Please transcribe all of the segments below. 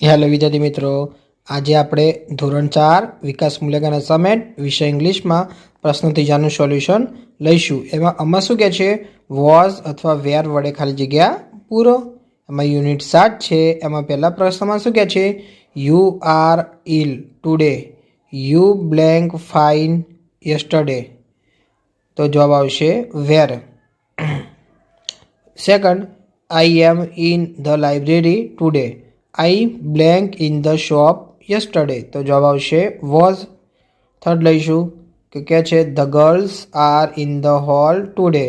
Hello વિદ્યાર્થી મિત્રો, આજે આપણે ધોરણ 4 વિકાસ મૂલ્યાંકન અસાઇનમેન્ટ વિષય ઇંગ્લિશમાં પ્રશ્ન ત્રીજાનું સોલ્યુશન લઈશું. એમાં આમાં શું કહે છે? વોઝ અથવા વેર વડે ખાલી જગ્યા પૂરો. એમાં યુનિટ 7 છે. એમાં પહેલા પ્રશ્નમાં શું કહે છે? You are ill today, you blank fine yesterday. તો જવાબ આવશે were. Second, I am in the library today, I blank in the shop yesterday. તો જવાબ આવશે વોઝ. થર્ડ લઈશું કે છે the girls are in the hall today,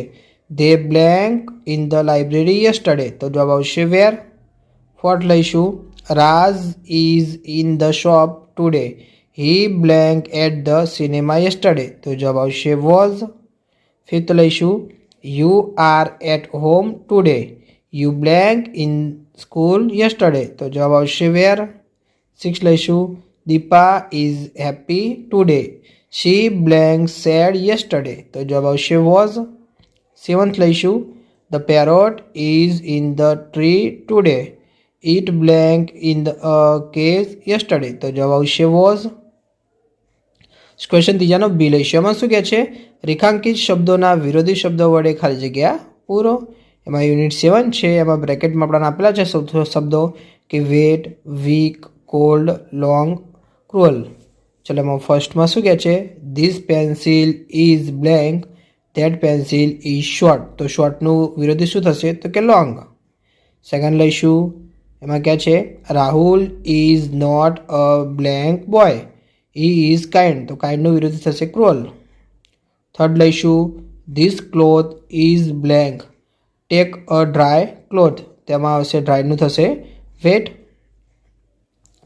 they blank in the library yesterday. તો જવાબ આવશે વેર. ફોર્થ લઈશું Raj is in the shop today, he blank at the cinema yesterday. તો જવાબ આવશે વોઝ. ફિફ્થ લઈશું you are at home today, you blank in school yesterday. તો જવાબ આવશે વેર. સિક્સ લઈશું Deepa is happy today, she blank said yesterday. તો જવાબ આવશે વોઝ. સેવન્થ લઈશું the parrot is in the tree today, it blank in the cage yesterday. તો જવાબ આવશે વોઝ. ક્વેશ્ચન ત્રીજાનો બી લઈશું. એમાં શું કહે છે? રેખાંકિત શબ્દોના વિરોધી શબ્દો વડે ખાલી જગ્યા પૂરો. એમાં યુનિટ 7 છે. એમાં બ્રેકેટમાં આપણને આપેલા છે શબ્દો કે wet, weak, cold, long, cruel. ચલો એમાં ફર્સ્ટમાં શું કહે છે? This pencil is blank, that pencil is short. તો શોર્ટનું વિરોધી શું થશે? તો કે લોંગ. સેકન્ડ લઈશું. એમાં કહે છે Rahul is not a blank boy, he is kind. તો કાઇન્ડનું વિરોધી થશે ક્રુઅલ. થર્ડ લઈશું this cloth is blank, take a dry cloth. તેમાં આવશે ડ્રાયનું થશે વેટ.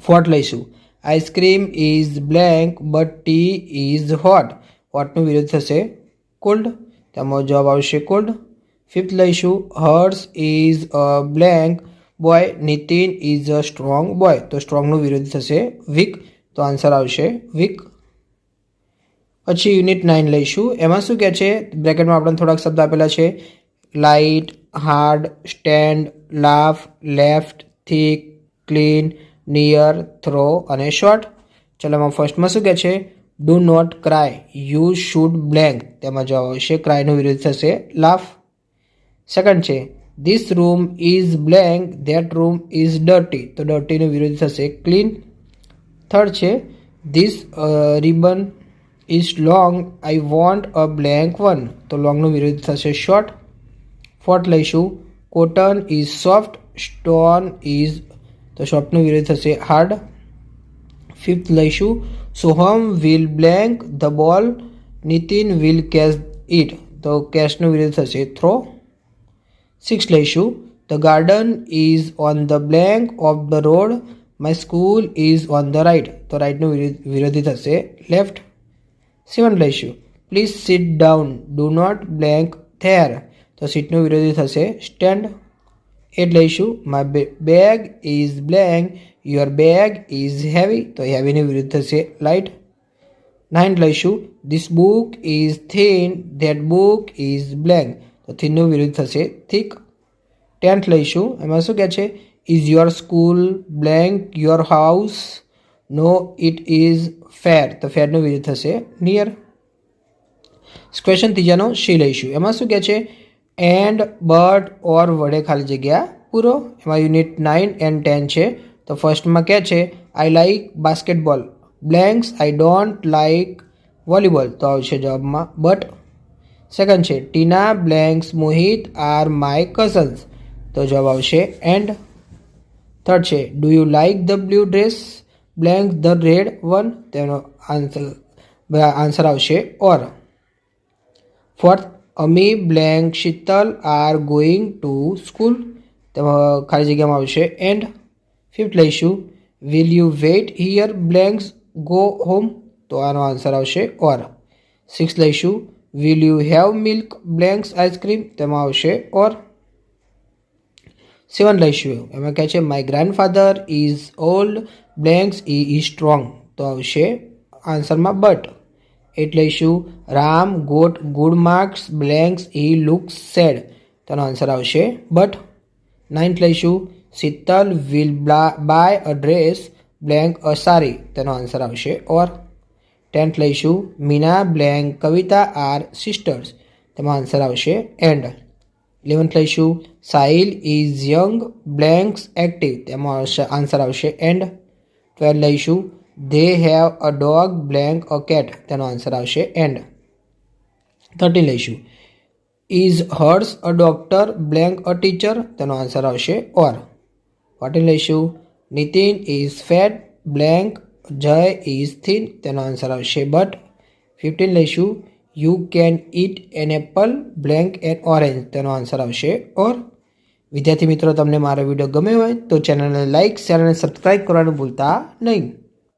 ફોર્થ લઈશું ice cream is blank but tea is hot. હોટનું વિરોધ થશે કોલ્ડ. તેમાં જવાબ આવશે કોલ્ડ. ફિફ્થ લઈશું Harsh is a blank boy, Nitin is a strong boy. તો સ્ટ્રોંગનું વિરોધ થશે વીક. તો આન્સર આવશે વીક. પછી યુનિટ 9 લઈશું. એમાં શું કહે છે? બ્રેકેટમાં આપણને થોડાક શબ્દ આપેલા છે light, hard, stand, laugh, left, thick, clean, near, throw અને શોર્ટ. ચલો એમાં ફર્સ્ટમાં શું કહે છે? Do not cry, you should blank. તેમાં જવાબ આવશે ક્રાયનું વિરોધ થશે લાફ. સેકન્ડ છે this room is blank, that room is dirty. તો ડર્ટીનું વિરોધ થશે ક્લીન. થર્ડ છે this ribbon is long, I want a blank one. તો લોંગનું વિરોધ થશે શોર્ટ. ફોર્થ લઈશું cotton is soft, stone is. તો સોફ્ટનું વિરોધ થશે હાર્ડ. ફિફ્થ લઈશું Soham will blank the ball, Nitin will catch it. તો કેચનું વિરોધ થશે થ્રો. સિક્સ લઈશું the garden is on the blank of the road, my school is on the right. તો રાઇટનું વિરોધી થશે લેફ્ટ. સેવન લઈશું please sit down, do not blank there. તો સીટનું વિરોધી થશે સ્ટેન્ડ. 8 લઈશું my bag is blank, your bag is heavy. તો હેવીનું વિરુદ્ધ થશે લાઇટ. 9 લઈશું this book is thin, that book is blank. તો થીનનું વિરુદ્ધ થશે થીક. 10th લઈશું. એમાં શું કહે છે? Is your school blank your house, no it is fair. તો ફેરનું વિરુદ્ધ થશે નિયર. ક્વેશ્ચન ત્રીજાનો સી લઈશું. એમાં શું કહે છે? એન્ડ, બટ, ઓર વડે ખાલી જગ્યા પૂરો. એમાં યુનિટ 9 and 10 છે. તો ફર્સ્ટમાં કહે છે I like basketball, blanks I don't like volleyball. તો આવશે જવાબમાં બટ. સેકન્ડ છે Tina blanks Mohit are my cousins. તો જવાબ આવશે એન્ડ. થર્ડ છે do you like the blue dress, blank the red one. તેનો આન્સર આવશે or. Fourth Ami blank Sheetal are going to school. તેમાં ખાલી જગ્યામાં આવશે એન્ડ. ફિફ્થ લઈશું will you wait here blanks go home. તો આનો આન્સર આવશે ઓર. સિક્સ લઈશું will you have milk blanks ice cream. તેમાં આવશે ઓર. 7 લઈશું. એમાં કહે છે my grandfather is old, blanks he is strong. તો આવશે આન્સરમાં બટ. 8 લઈશું Ram got good marks, blanks he looks sad. તેનો આન્સર આવશે બટ. 9th લઈશું Sheetal will buy a dress blank a sari, તેનો આન્સર આવશે ઓર. 10th લઈશું, Meena blank Kavita are sisters, તેમાં આન્સર આવશે એન્ડ. 11th લઈશું, Sahil is young blanks active, તેમાં આન્સર આવશે એન્ડ. 12 લઈશું, they have a dog blank a cat, તેનો આન્સર આવશે એન્ડ. 13 લઈશું, is hers a doctor blank a teacher, તેનો આન્સર આવશે ઓર. 14 લઈશું, નીતિન ઇઝ ફેટ બ્લેન્ક જય ઇઝ થીન, તેનો આન્સર આવશે બટ. 15 લઈશું, you can it an apple blank N orange, તેનો આન્સર આવશે ઓર. વિદ્યાર્થી મિત્રો, તમને મારો વિડીયો ગમ્યો હોય તો ચેનલને લાઇક, શેર અને સબસ્ક્રાઈબ કરવાનું ભૂલતા નહીં.